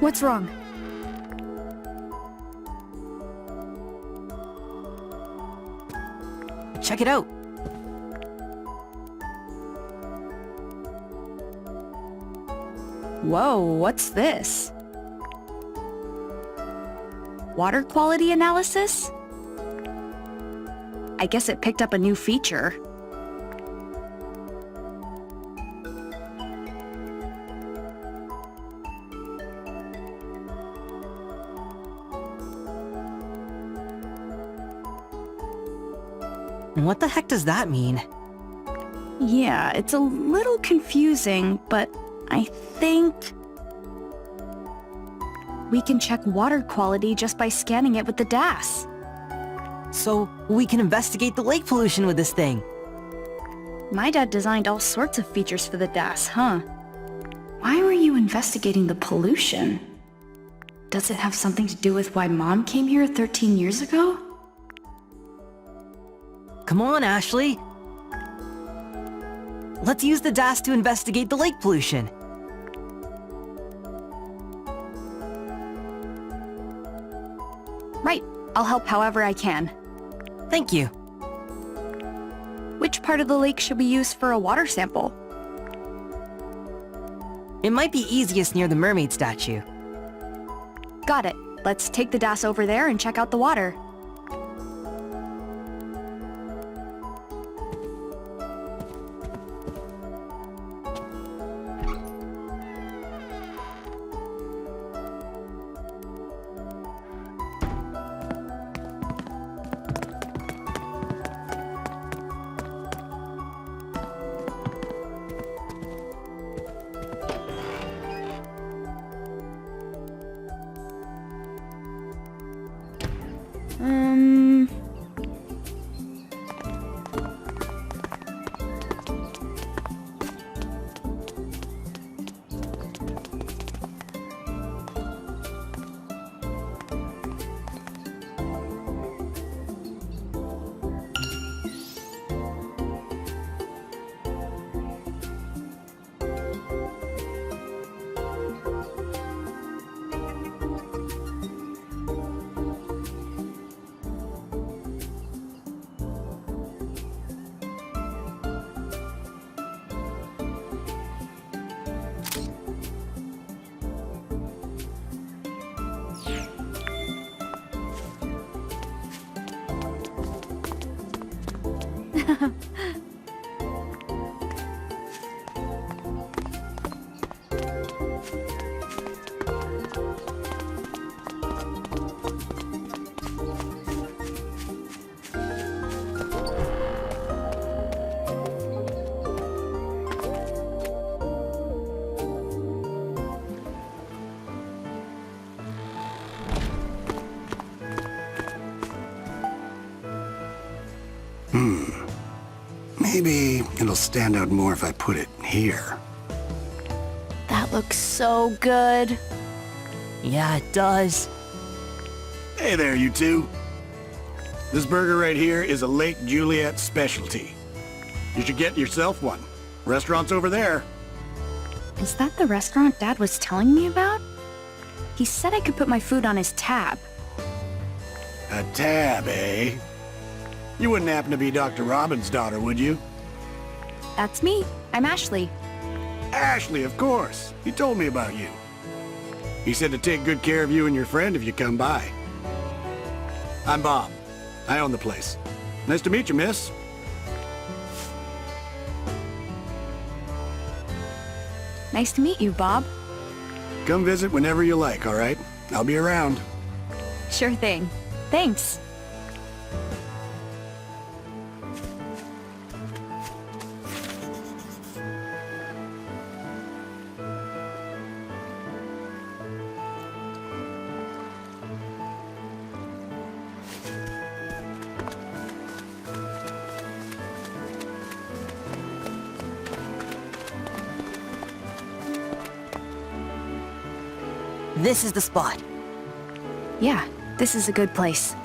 What's wrong? Check it out. Whoa, what's this? Water quality analysis? I guess it picked up a new feature. What the heck does that mean? Yeah, it's a little confusing, but I think we can check water quality just by scanning it with the DAS. So, we can investigate the lake pollution with this thing. My dad designed all sorts of features for the DAS, huh? Why were you investigating the pollution? Does it have something to do with why Mom came here 13 years ago? Come on, Ashley. Let's use the DAS to investigate the lake pollution. Right. I'll help however I can. Thank you. Which part of the lake should we use for a water sample? It might be easiest near the mermaid statue. Got it. Let's take the DAS over there and check out the water. Maybe it'll stand out more if I put it here. That looks so good. Yeah, it does. Hey there, you two. This burger right here is a Lake Juliet specialty. You should get yourself one. Restaurant's over there. Is that the restaurant Dad was telling me about? He said I could put my food on his tab. A tab, eh? You wouldn't happen to be Dr. Robins' daughter, would you? That's me. I'm Ashley. Ashley, of course. He told me about you. He said to take good care of you and your friend if you come by. I'm Bob. I own the place. Nice to meet you, miss. Nice to meet you, Bob. Come visit whenever you like, all right? I'll be around. Sure thing. Thanks. This is the spot. Yeah, this is a good place.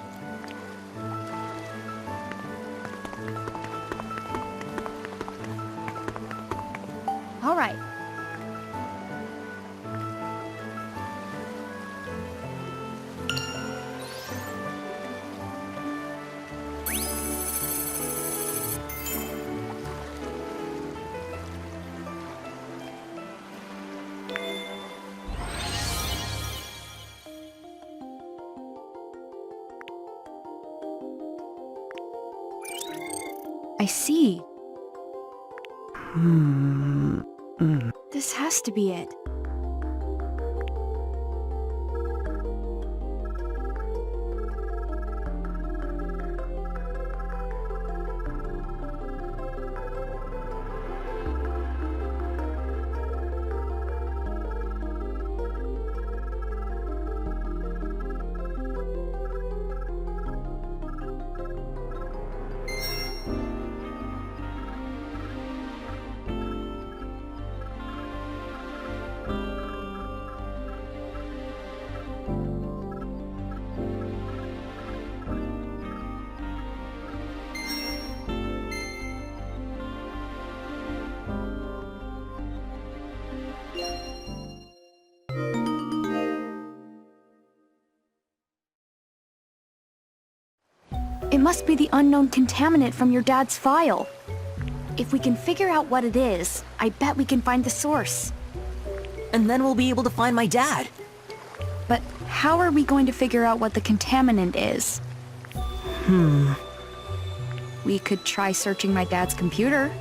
All right. I see. This has to be it. It must be the unknown contaminant from your dad's file. If we can figure out what it is, I bet we can find the source. And then we'll be able to find my dad. But how are we going to figure out what the contaminant is? We could try searching my dad's computer.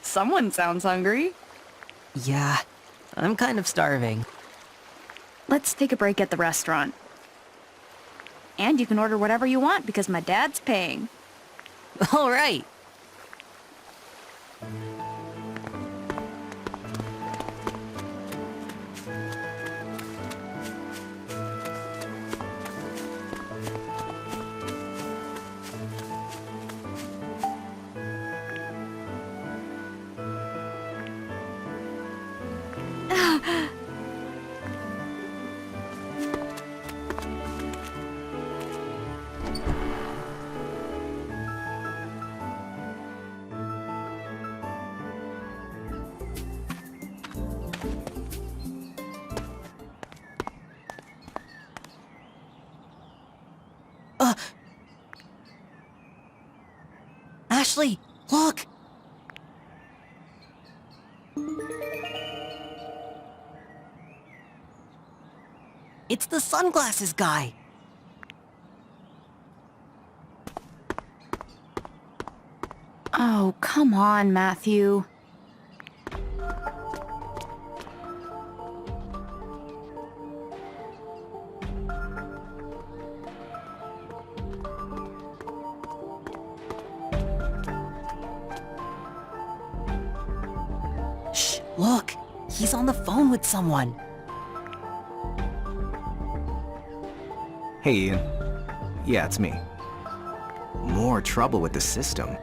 Someone sounds hungry. Yeah, I'm kind of starving. Let's take a break at the restaurant. And you can order whatever you want because my dad's paying. All right. Ashley, look! It's the sunglasses guy. Oh, come on, Matthew. Shh, look! He's on the phone with someone. Hey, Ian. Yeah, it's me. More trouble with the system.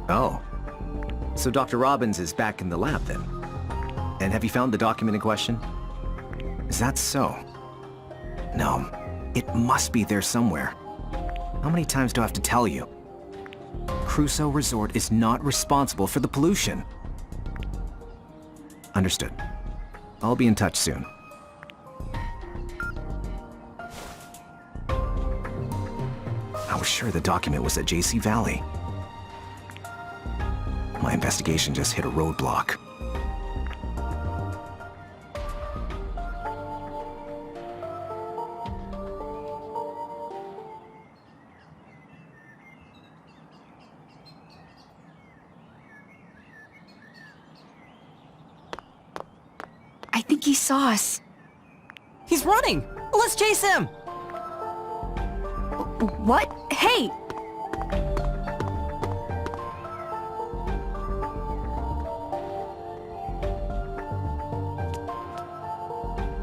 Oh. So Dr. Robins is back in the lab then? And have you found the document in question? Is that so? No. It must be there somewhere. How many times do I have to tell you? Crusoe Resort is not responsible for the pollution. Understood. I'll be in touch soon. I was sure the document was at JC Valley. My investigation just hit a roadblock. I think he saw us. He's running! Let's chase him! What? Hey!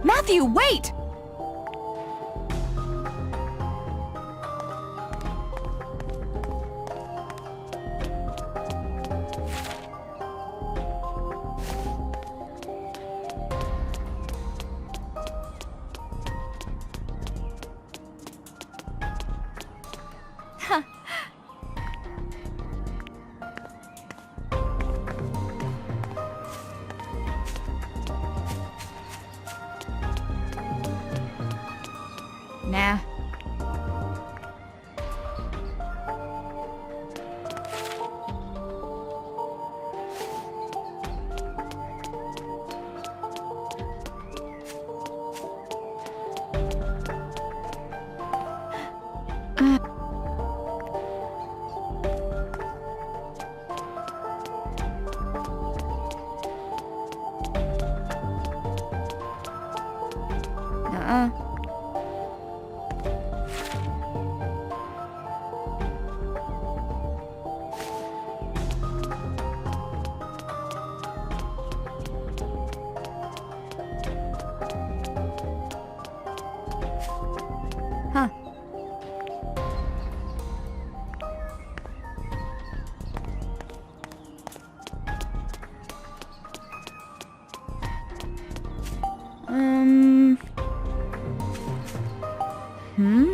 Matthew, wait! Nah. Huh. Hmm?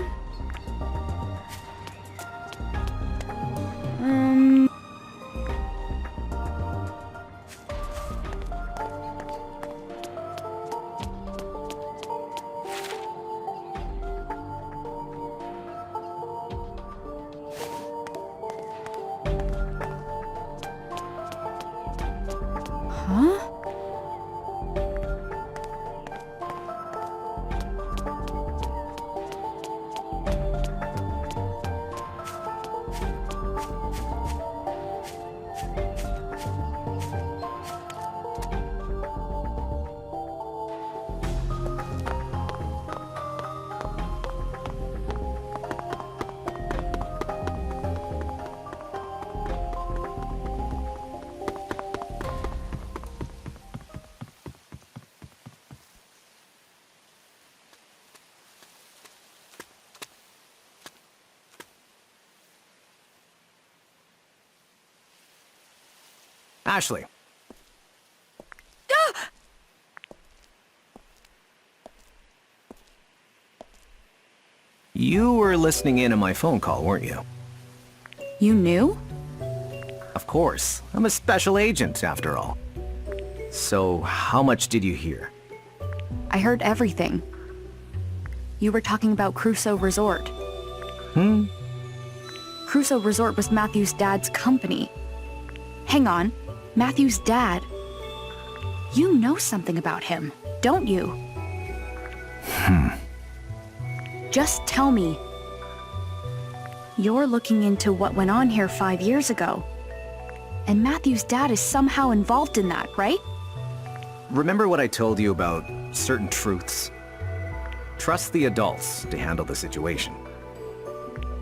Huh? Ashley. You were listening in on my phone call, weren't you? You knew? Of course. I'm a special agent, after all. So, how much did you hear? I heard everything. You were talking about Crusoe Resort. Crusoe Resort was Matthew's dad's company. Hang on. Matthew's dad. You know something about him, don't you? Just tell me. You're looking into what went on here 5 years ago. And Matthew's dad is somehow involved in that, right? Remember what I told you about certain truths? Trust the adults to handle the situation.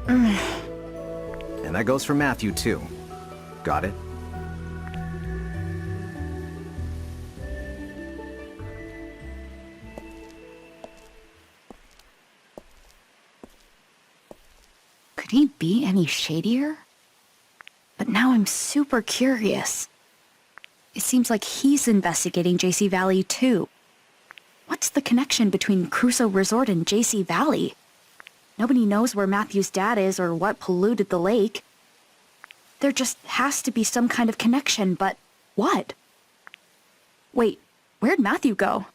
And that goes for Matthew, too. Got it? Could he be any shadier? But now I'm super curious. It seems like he's investigating JC Valley too. What's the connection between Crusoe Resort and JC Valley? Nobody knows where Matthew's dad is or what polluted the lake. There just has to be some kind of connection, but what? Wait, where'd Matthew go?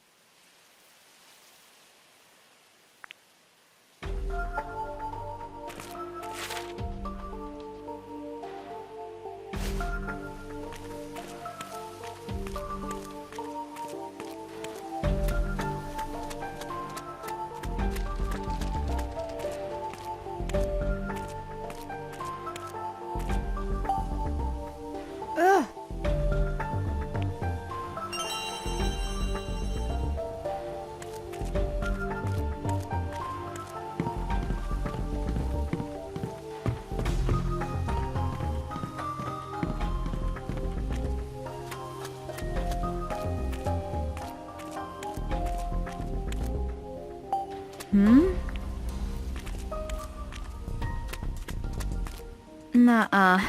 Nuh-uh.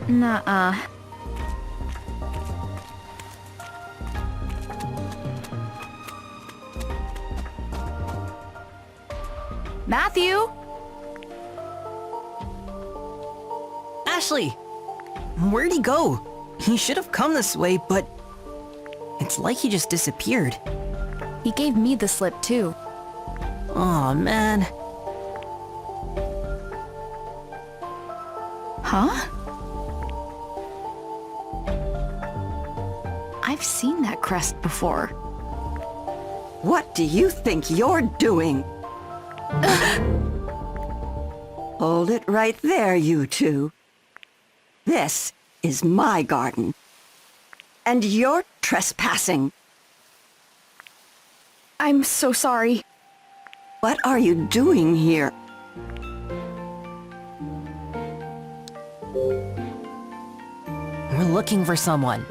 Nuh-uh. Matthew? Ashley! Where'd he go? He should have come this way, but it's like he just disappeared. He gave me the slip too. Aw, man. Huh? I've seen that crest before. What do you think you're doing? Hold it right there, you two. This is my garden. And you're trespassing. I'm so sorry. What are you doing here? We're looking for someone.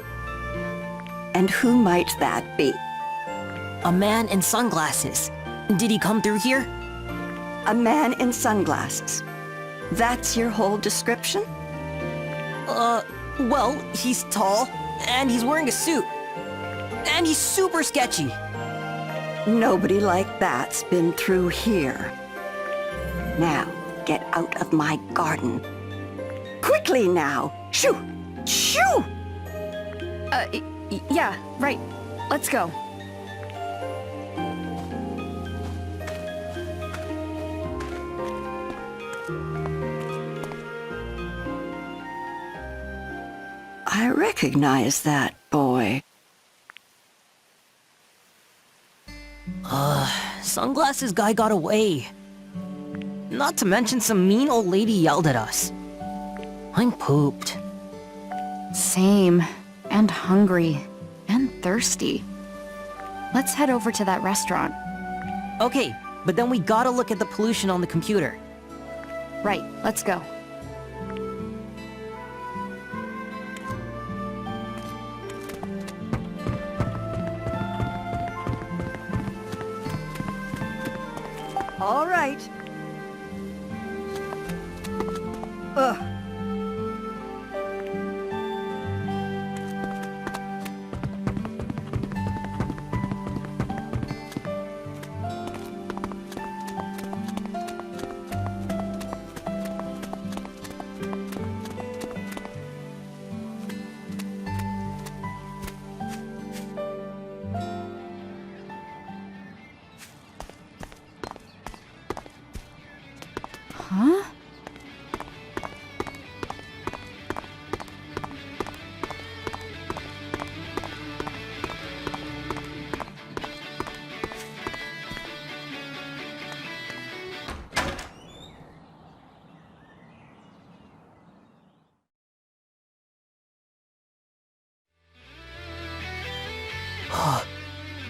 And who might that be? A man in sunglasses. Did he come through here? A man in sunglasses. That's your whole description? Well, he's tall, and he's wearing a suit. And he's super sketchy. Nobody like that's been through here. Now, get out of my garden. Quickly now! Shoo! Shoo! Yeah, right. Let's go. I recognize that boy. Sunglasses guy got away. Not to mention some mean old lady yelled at us. I'm pooped. Same. And hungry. And thirsty. Let's head over to that restaurant. Okay, but then we gotta look at the pollution on the computer. Right, let's go. All right. Ugh.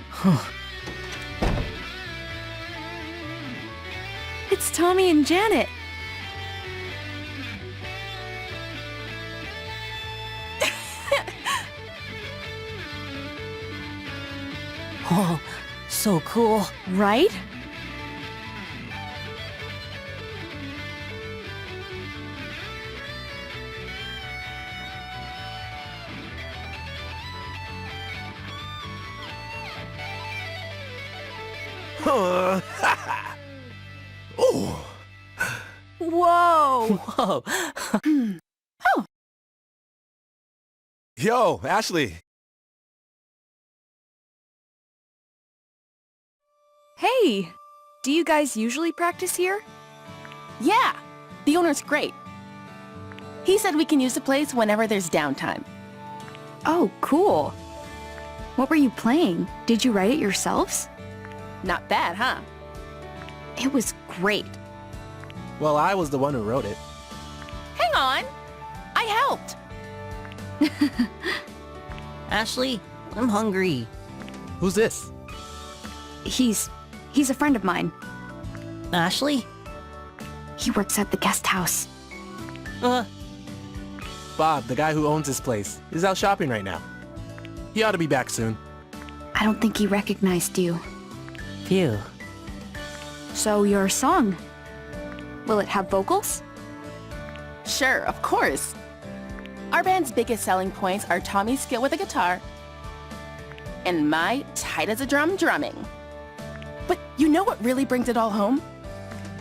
Huh? It's Tommy and Janet. Oh, so cool. Right? Whoa! Whoa. Yo, Ashley. Hey! Do you guys usually practice here? Yeah, the owner's great. He said we can use the place whenever there's downtime. Oh, cool. What were you playing? Did you write it yourselves? Not bad, huh? It was great. Well, I was the one who wrote it. Hang on! I helped! Ashley, I'm hungry. Who's this? He's a friend of mine. Ashley? He works at the guest house. Bob, the guy who owns this place, is out shopping right now. He ought to be back soon. I don't think he recognized you. Phew. So your song, will it have vocals? Sure, of course. Our band's biggest selling points are Tommy's skill with the guitar and my tight as a drum drumming. But you know what really brings it all home?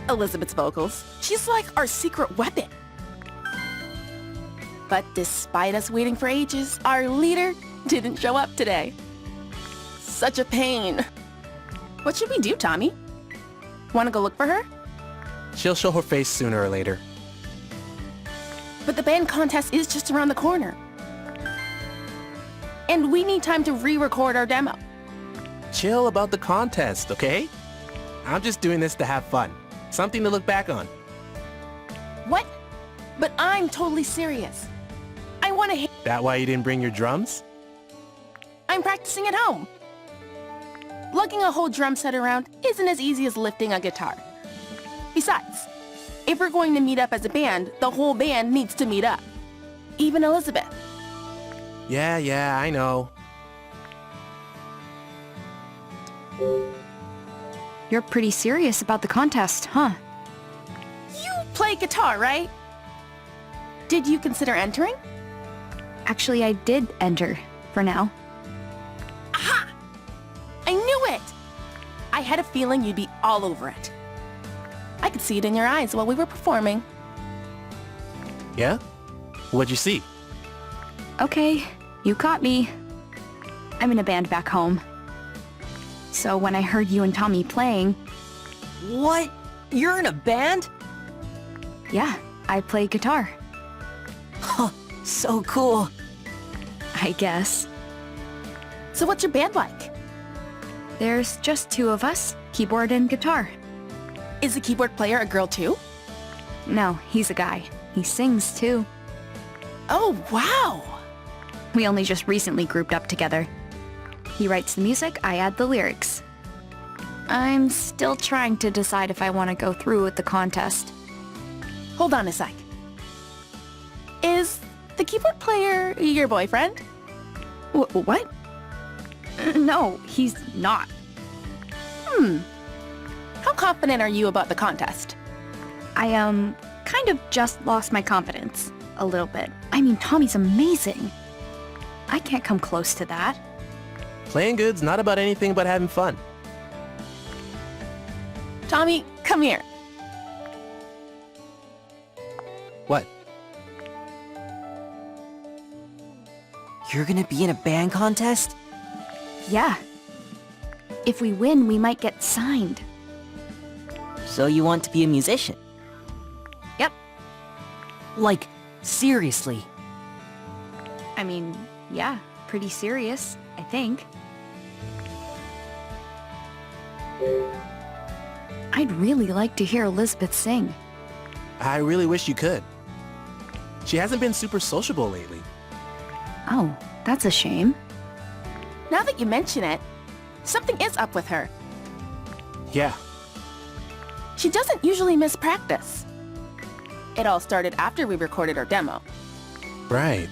Elizabeth's vocals. She's like our secret weapon. But despite us waiting for ages, our leader didn't show up today. Such a pain. What should we do, Tommy? Want to go look for her? She'll show her face sooner or later. But the band contest is just around the corner. And we need time to re-record our demo. Chill about the contest, okay? I'm just doing this to have fun. Something to look back on. What? But I'm totally serious. I want to That why you didn't bring your drums? I'm practicing at home. Lugging a whole drum set around isn't as easy as lifting a guitar. Besides, if we're going to meet up as a band, the whole band needs to meet up. Even Elizabeth. Yeah, I know. You're pretty serious about the contest, huh? You play guitar, right? Did you consider entering? Actually, I did enter, for now. Aha! I knew it! I had a feeling you'd be all over it. I could see it in your eyes while we were performing. Yeah? What'd you see? Okay, you caught me. I'm in a band back home. So when I heard you and Tommy playing, What? You're in a band? yeah, I play guitar. Huh, so cool. I guess. So what's your band like? There's just two of us, keyboard and guitar. Is the keyboard player a girl too? No, he's a guy. He sings too. Oh, wow! We only just recently grouped up together. He writes the music, I add the lyrics. I'm still trying to decide if I want to go through with the contest. Hold on a sec. Is the keyboard player your boyfriend? What? No, he's not. How confident are you about the contest? I, kind of just lost my confidence. A little bit. I mean, Tommy's amazing. I can't come close to that. Playing good's not about anything but having fun. Tommy, come here. What? You're gonna be in a band contest? Yeah. If we win, we might get signed. So you want to be a musician? Yep. Like, seriously? I mean, yeah, pretty serious, I think. I'd really like to hear Elizabeth sing. I really wish you could. She hasn't been super sociable lately. Oh, that's a shame. Now that you mention it, something is up with her. Yeah, She doesn't usually miss practice. It all started after we recorded our demo. right.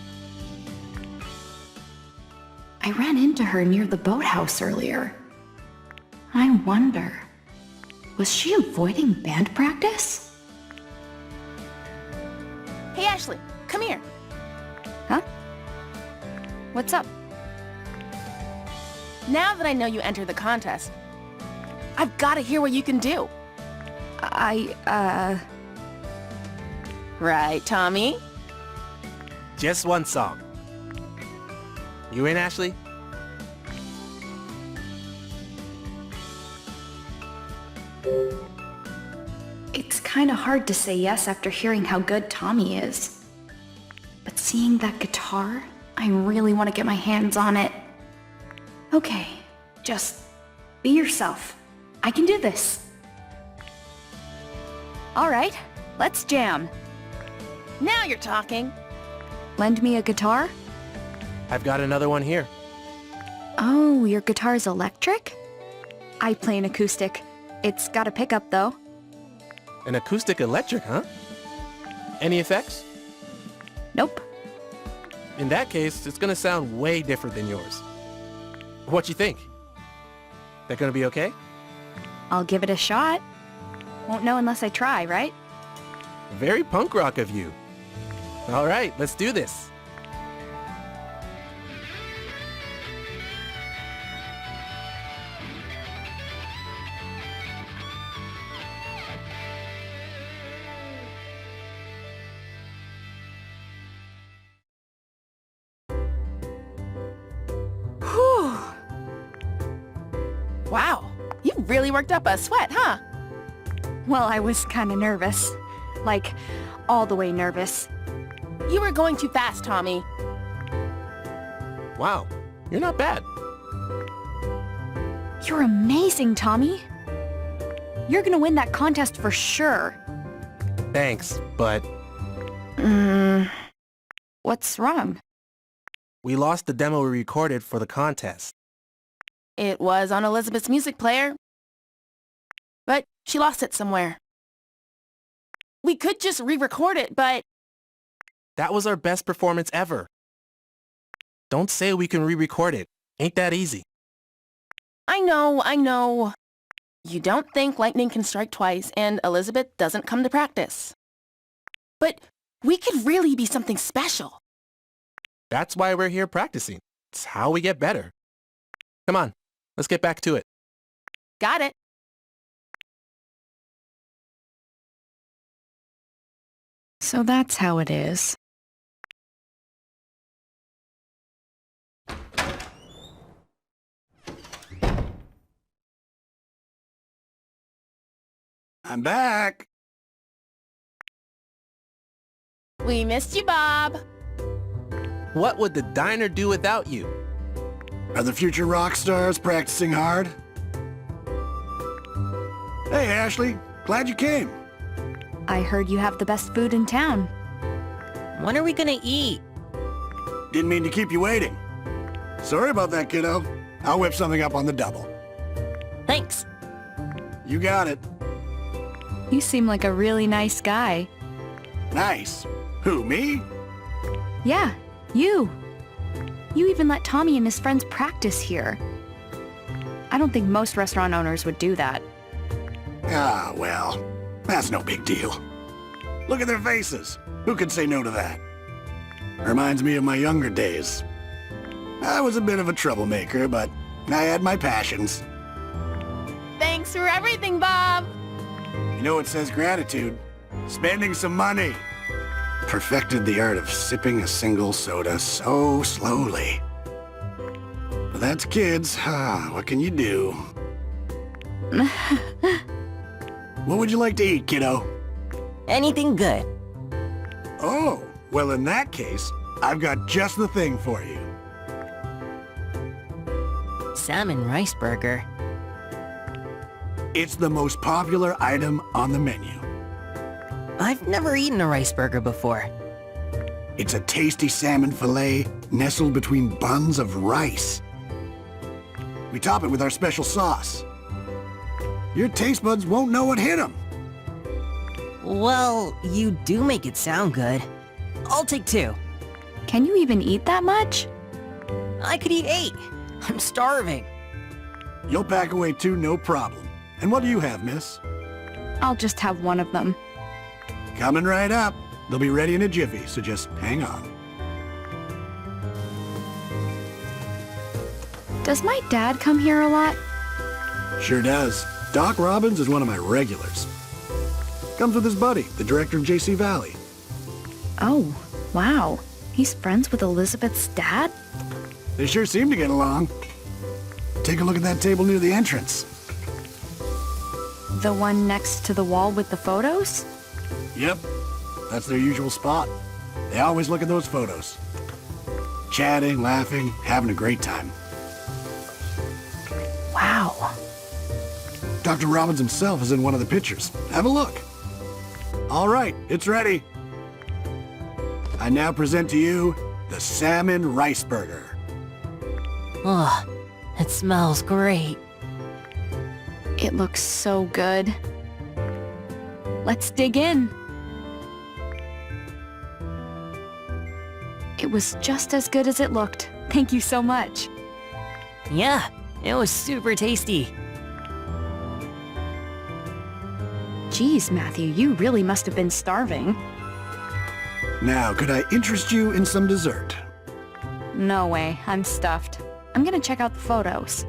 I ran into her near the boathouse earlier. I wonder, was she avoiding band practice? Hey, Ashley, come here. Huh? What's up? Now that I know you entered the contest, I've got to hear what you can do. Right, Tommy? Just one song. You in, Ashley? It's kind of hard to say yes after hearing how good Tommy is. But seeing that guitar, I really want to get my hands on it. Okay, just be yourself. I can do this. All right, let's jam. Now you're talking. Lend me a guitar? I've got another one here. Oh, your guitar's electric? I play an acoustic. It's got a pickup, though. An acoustic electric, huh? Any effects? Nope. In that case, it's gonna sound way different than yours. What you think? That gonna be okay? I'll give it a shot. Won't know unless I try, right? Very punk rock of you. All right, let's do this. Whew. Wow, you really worked up a sweat, huh? Well, I was kind of nervous. Like, all the way nervous. You were going too fast, Tommy. Wow, you're not bad. You're amazing, Tommy. You're gonna win that contest for sure. Thanks, but What's wrong? We lost the demo we recorded for the contest. It was on Elizabeth's music player, but she lost it somewhere. We could just re-record it, but That was our best performance ever. Don't say we can re-record it. Ain't that easy. I know. You don't think lightning can strike twice and Elizabeth doesn't come to practice. But we could really be something special. That's why we're here practicing. It's how we get better. Come on, let's get back to it. Got it. So that's how it is. I'm back. We missed you, Bob. What would the diner do without you? Are the future rock stars practicing hard? Hey, Ashley. Glad you came. I heard you have the best food in town. When are we gonna eat? Didn't mean to keep you waiting. Sorry about that, kiddo. I'll whip something up on the double. Thanks. You got it. You seem like a really nice guy. Nice. Who, me? Yeah, you. You even let Tommy and his friends practice here. I don't think most restaurant owners would do that. Ah, well, that's no big deal. Look at their faces. Who could say no to that? Reminds me of my younger days. I was a bit of a troublemaker, but I had my passions. Thanks for everything, Bob. You know what says gratitude? Spending some money. Perfected the art of sipping a single soda so slowly. But that's kids. What can you do? What would you like to eat, kiddo? Anything good? Oh, well in that case, I've got just the thing for you. Salmon rice burger. It's the most popular item on the menu. I've never eaten a rice burger before. It's a tasty salmon fillet nestled between buns of rice. We top it with our special sauce. Your taste buds won't know what hit them. Well, you do make it sound good. I'll take 2. Can you even eat that much? I could eat 8. I'm starving. You'll pack away 2, no problem. And what do you have, miss? I'll just have one of them. Coming right up. They'll be ready in a jiffy, so just hang on. Does my dad come here a lot? Sure does. Doc Robbins is one of my regulars. Comes with his buddy, the director of JC Valley. Oh, wow. He's friends with Elizabeth's dad? They sure seem to get along. Take a look at that table near the entrance. The one next to the wall with the photos? Yep, that's their usual spot. They always look at those photos. Chatting, laughing, having a great time. Wow. Dr. Robbins himself is in one of the pictures. Have a look. All right, it's ready. I now present to you the salmon rice burger. Ugh, it smells great. It looks so good. Let's dig in. It was just as good as it looked. Thank you so much. Yeah, it was super tasty. Geez, Matthew, you really must have been starving. Now, could I interest you in some dessert? No way, I'm stuffed. I'm gonna check out the photos.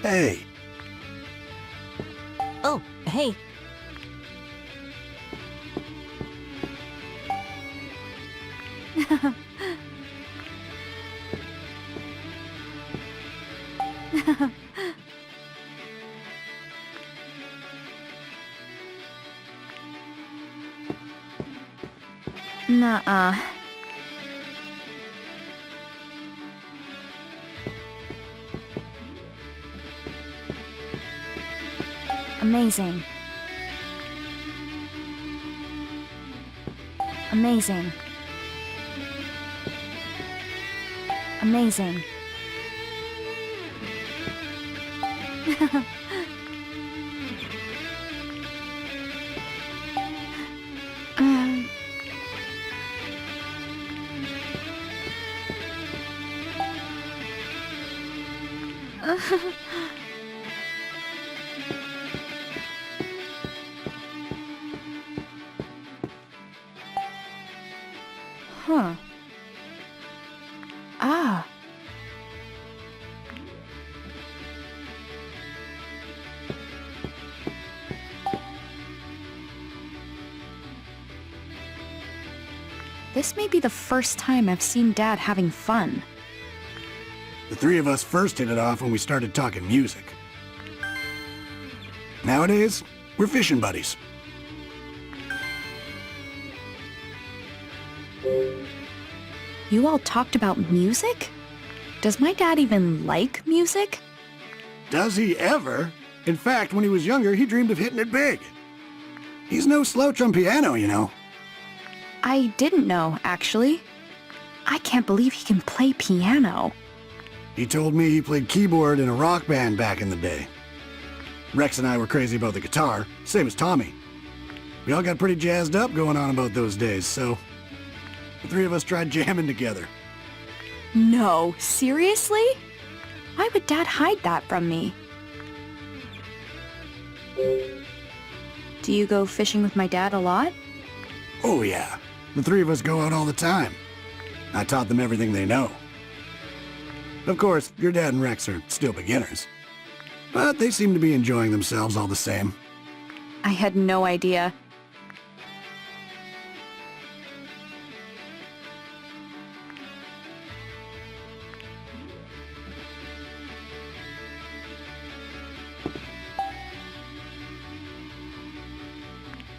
Hey, Oh, hey. Nuh-uh. Amazing. Amazing. Amazing. um... Huh. Ah. This may be the first time I've seen Dad having fun. the three of us first hit it off when we started talking music. Nowadays, we're fishing buddies. You all talked about music? Does my dad even like music? Does he ever? In fact, when he was younger, he dreamed of hitting it big. He's no slouch on piano, you know. I didn't know, actually. I can't believe he can play piano. He told me he played keyboard in a rock band back in the day. Rex and I were crazy about the guitar, same as Tommy. We all got pretty jazzed up going on about those days, so the three of us tried jamming together. No, seriously? Why would Dad hide that from me? Do you go fishing with my dad a lot? Oh yeah, the three of us go out all the time. I taught them everything they know. Of course, your dad and Rex are still beginners. But they seem to be enjoying themselves all the same. I had no idea.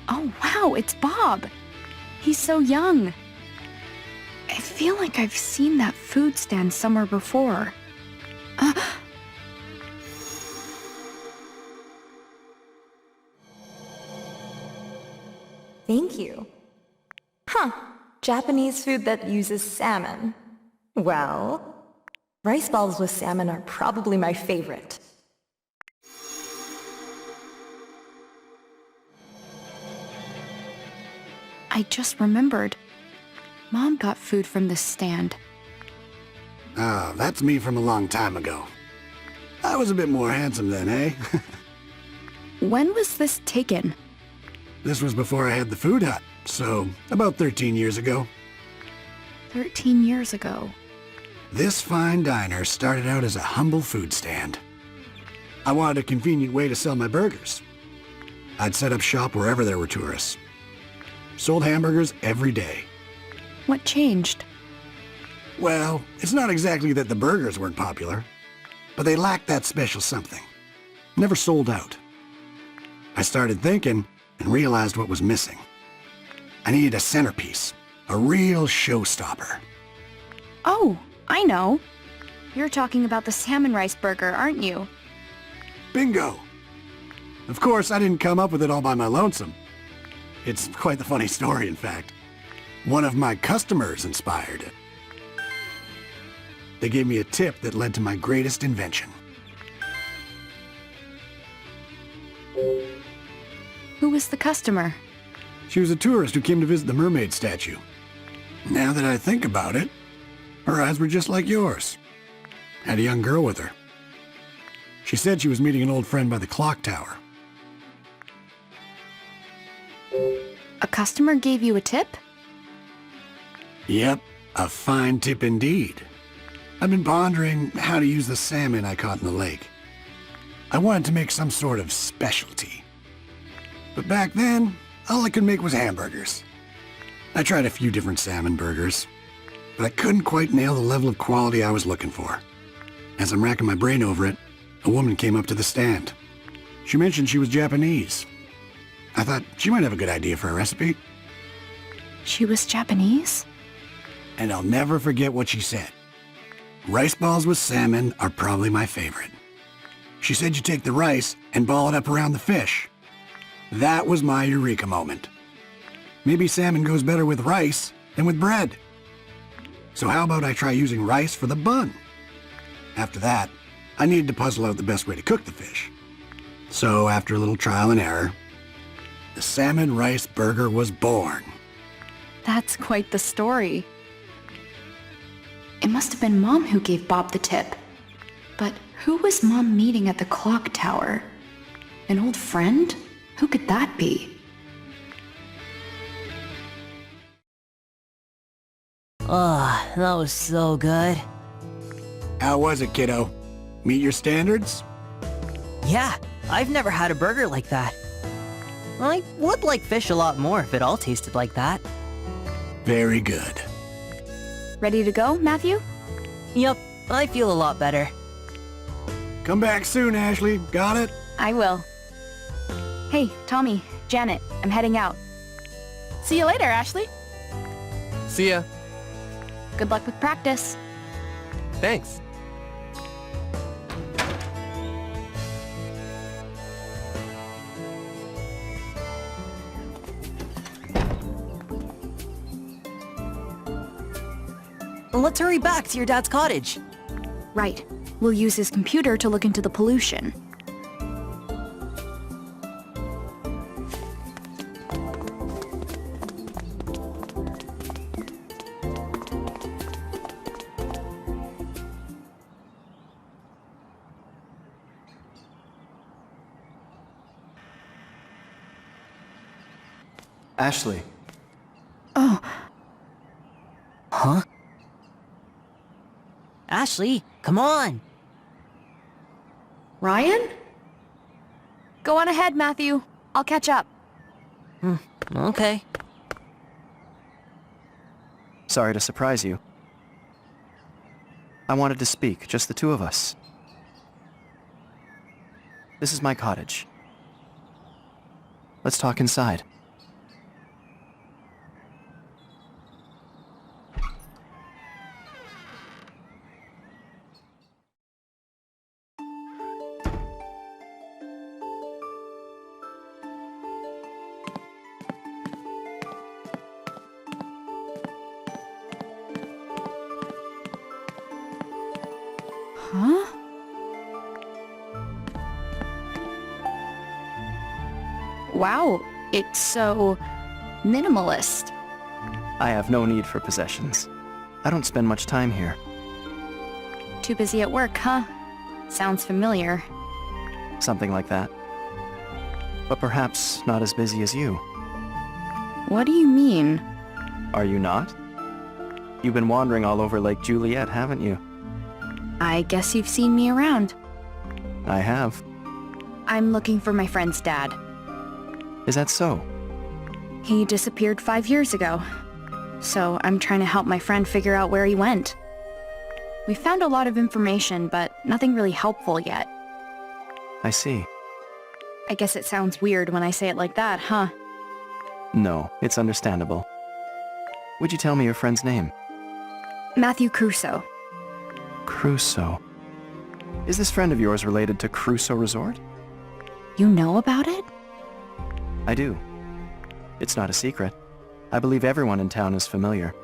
Oh wow, it's Bob! He's so young. I feel like I've seen that food stand somewhere before. Thank you. Huh. Japanese food that uses salmon. Well, rice balls with salmon are probably my favorite. I just remembered. Mom got food from this stand. Ah, that's me from a long time ago. I was a bit more handsome then, eh? When was this taken? This was before I had the food hut, so about 13 years ago. 13 years ago. This fine diner started out as a humble food stand. I wanted a convenient way to sell my burgers. I'd set up shop wherever there were tourists. Sold hamburgers every day. What changed? Well, it's not exactly that the burgers weren't popular, but they lacked that special something. Never sold out. I started thinking and realized what was missing. I needed a centerpiece, a real showstopper. Oh, I know. You're talking about the salmon rice burger, aren't you? Bingo! Of course, I didn't come up with it all by my lonesome. It's quite the funny story, in fact. One of my customers inspired it. They gave me a tip that led to my greatest invention. Who was the customer? She was a tourist who came to visit the mermaid statue. Now that I think about it, her eyes were just like yours. Had a young girl with her. She said she was meeting an old friend by the clock tower. A customer gave you a tip? Yep, a fine tip indeed. I've been pondering how to use the salmon I caught in the lake. I wanted to make some sort of specialty. But back then, all I could make was hamburgers. I tried a few different salmon burgers, but I couldn't quite nail the level of quality I was looking for. As I'm racking my brain over it, a woman came up to the stand. She mentioned she was Japanese. I thought she might have a good idea for a recipe. She was Japanese? And I'll never forget what she said. Rice balls with salmon are probably my favorite. She said you take the rice and ball it up around the fish. That was my eureka moment. Maybe salmon goes better with rice than with bread. So how about I try using rice for the bun? After that, I needed to puzzle out the best way to cook the fish. So after a little trial and error, the salmon rice burger was born. That's quite the story. It must have been Mom who gave Bob the tip. But who was Mom meeting at the clock tower? An old friend? Who could that be? Oh, that was so good. How was it, kiddo? Meet your standards? Yeah, I've never had a burger like that. I would like fish a lot more if it all tasted like that. Very good. Ready to go, Matthew? Yup, I feel a lot better. Come back soon, Ashley. Got it? I will. Hey, Tommy, Janet, I'm heading out. See you later, Ashley. See ya. Good luck with practice. Thanks. Let's hurry back to your dad's cottage. Right. We'll use his computer to look into the pollution. Ashley. Oh, Huh? Ashley, come on! Ryan? Go on ahead, Matthew. I'll catch up. Okay. Sorry to surprise you. I wanted to speak, just the two of us. This is my cottage. Let's talk inside. Huh? Wow, it's so minimalist. I have no need for possessions. I don't spend much time here. Too busy at work, huh? Sounds familiar. Something like that. But perhaps not as busy as you. What do you mean? Are you not? You've been wandering all over Lake Juliet, haven't you? I guess you've seen me around. I have. I'm looking for my friend's dad. Is that so? He disappeared 5 years ago. So I'm trying to help my friend figure out where he went. We found a lot of information, but nothing really helpful yet. I see. I guess it sounds weird when I say it like that, huh? No, it's understandable. Would you tell me your friend's name? Matthew Crusoe. Crusoe. Is this friend of yours related to Crusoe Resort? You know about it? I do. It's not a secret. I believe everyone in town is familiar.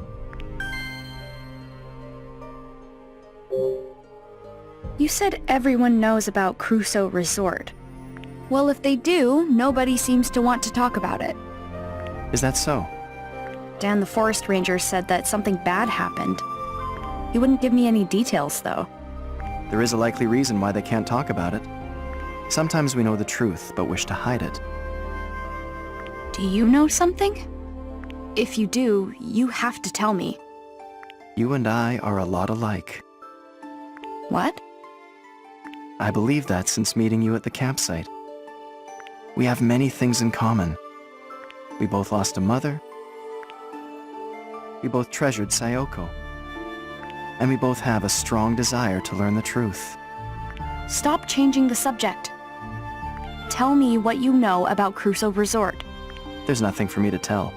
You said everyone knows about Crusoe Resort. Well, if they do, nobody seems to want to talk about it. Is that so? Dan the forest ranger said that something bad happened. He wouldn't give me any details, though. There is a likely reason why they can't talk about it. Sometimes we know the truth, but wish to hide it. Do you know something? If you do, you have to tell me. You and I are a lot alike. What? I believe that since meeting you at the campsite. We have many things in common. We both lost a mother. We both treasured Sayoko. And we both have a strong desire to learn the truth. Stop changing the subject. Tell me what you know about Crusoe Resort. There's nothing for me to tell.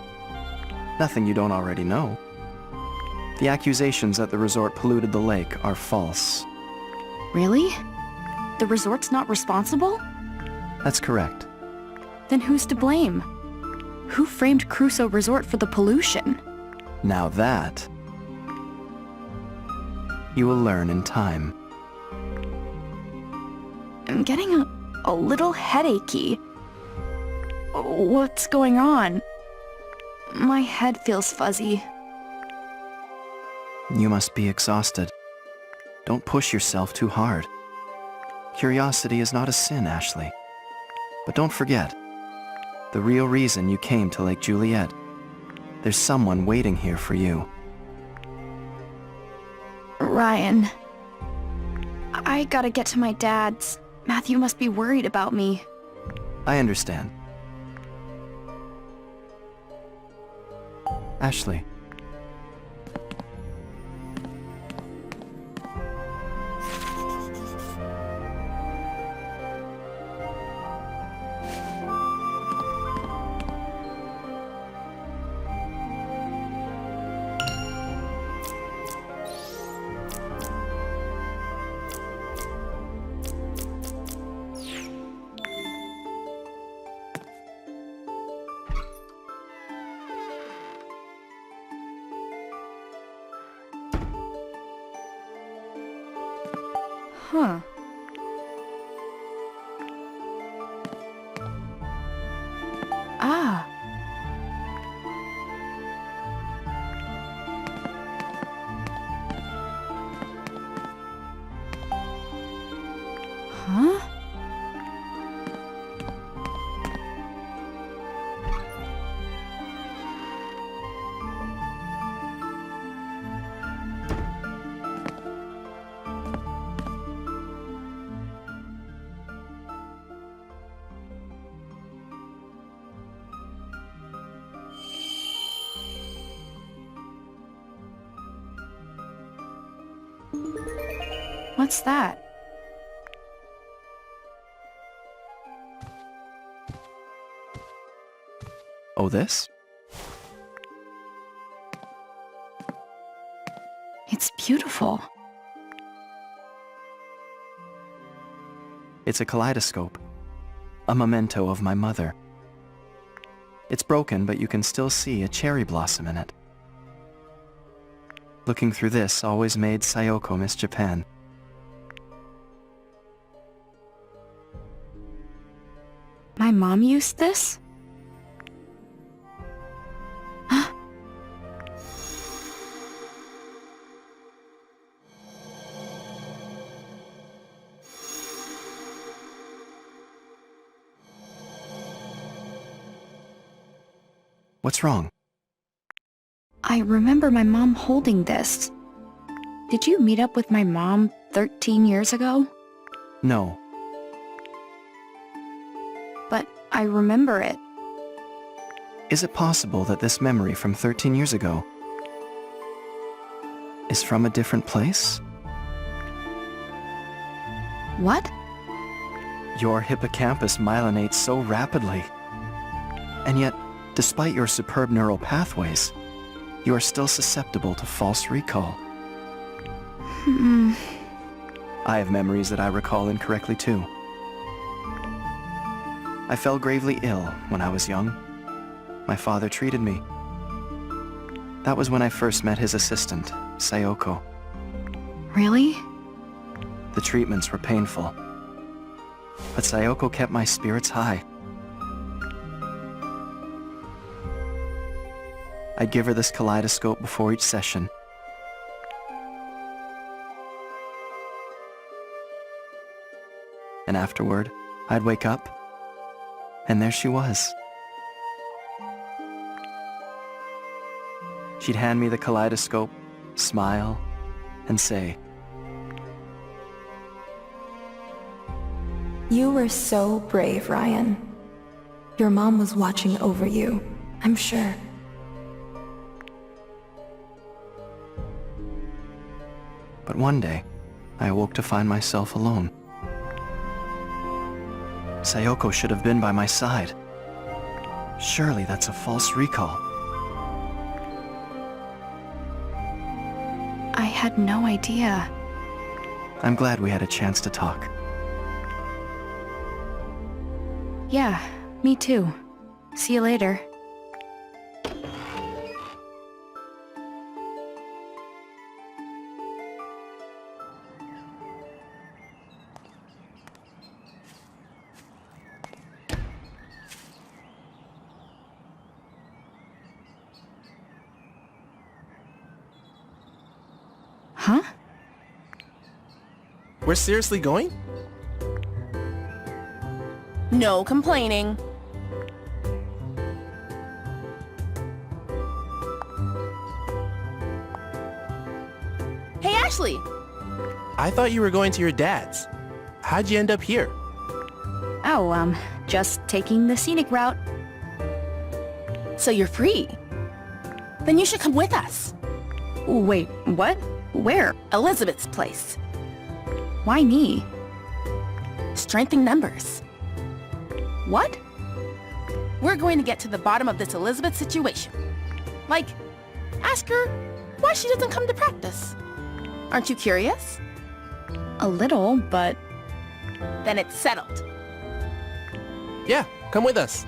Nothing you don't already know. The accusations that the resort polluted the lake are false. Really? The resort's not responsible? That's correct. Then who's to blame? Who framed Crusoe Resort for the pollution? Now that you will learn in time. I'm getting a little headachy. What's going on? My head feels fuzzy. You must be exhausted. Don't push yourself too hard. Curiosity is not a sin, Ashley. But don't forget, the real reason you came to Lake Juliet. There's someone waiting here for you. Ryan. I gotta get to my dad's. Matthew must be worried about me. I understand. Ashley. Huh. Ah. Huh? What's that? Oh, this? It's beautiful. It's a kaleidoscope. A memento of my mother. It's broken, but you can still see a cherry blossom in it. Looking through this always made Sayoko miss Japan. My mom used this? What's wrong? I remember my mom holding this. Did you meet up with my mom 13 years ago? No. But I remember it. Is it possible that this memory from 13 years ago is from a different place? What? Your hippocampus myelinates so rapidly. And yet, despite your superb neural pathways, you are still susceptible to false recall. I have memories that I recall incorrectly too. I fell gravely ill when I was young. My father treated me. That was when I first met his assistant, Sayoko. Really? The treatments were painful. But Sayoko kept my spirits high. I'd give her this kaleidoscope before each session. And afterward, I'd wake up, and there she was. She'd hand me the kaleidoscope, smile, and say, You were so brave, Ryan. Your mom was watching over you, I'm sure. But one day, I awoke to find myself alone. Sayoko should have been by my side. Surely that's a false recall. I had no idea. I'm glad we had a chance to talk. Yeah, me too. See you later. Huh? We're seriously going? No complaining. Hey, Ashley! I thought you were going to your dad's. How'd you end up here? Oh, just taking the scenic route. So you're free. Then you should come with us. Wait, what? Where? Elizabeth's place. Why me? Strength in numbers. What? We're going to get to the bottom of this Elizabeth situation. Like, ask her why she doesn't come to practice. Aren't you curious? A little, but... Then it's settled. Yeah, come with us.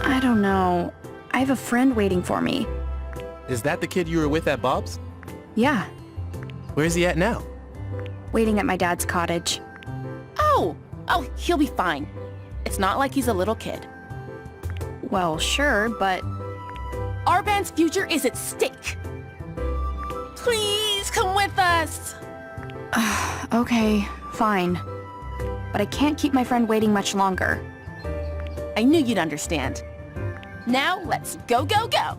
I don't know. I have a friend waiting for me. Is that the kid you were with at Bob's? Yeah, Where's he at now? waiting at my dad's cottage. Oh, he'll be fine. It's not like he's a little kid. Well, sure, but... Our band's future is at stake. Please come with us. Okay, fine. But I can't keep my friend waiting much longer. I knew you'd understand. Now let's go, go, go.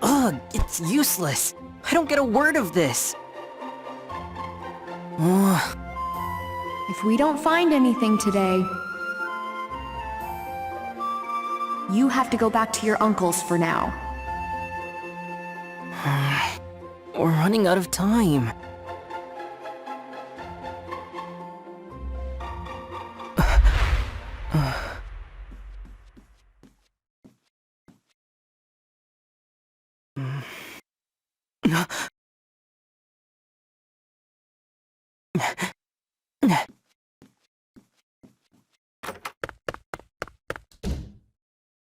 Ugh, it's useless. I don't get a word of this. Ugh. If we don't find anything today, you have to go back to your uncle's for now. We're running out of time.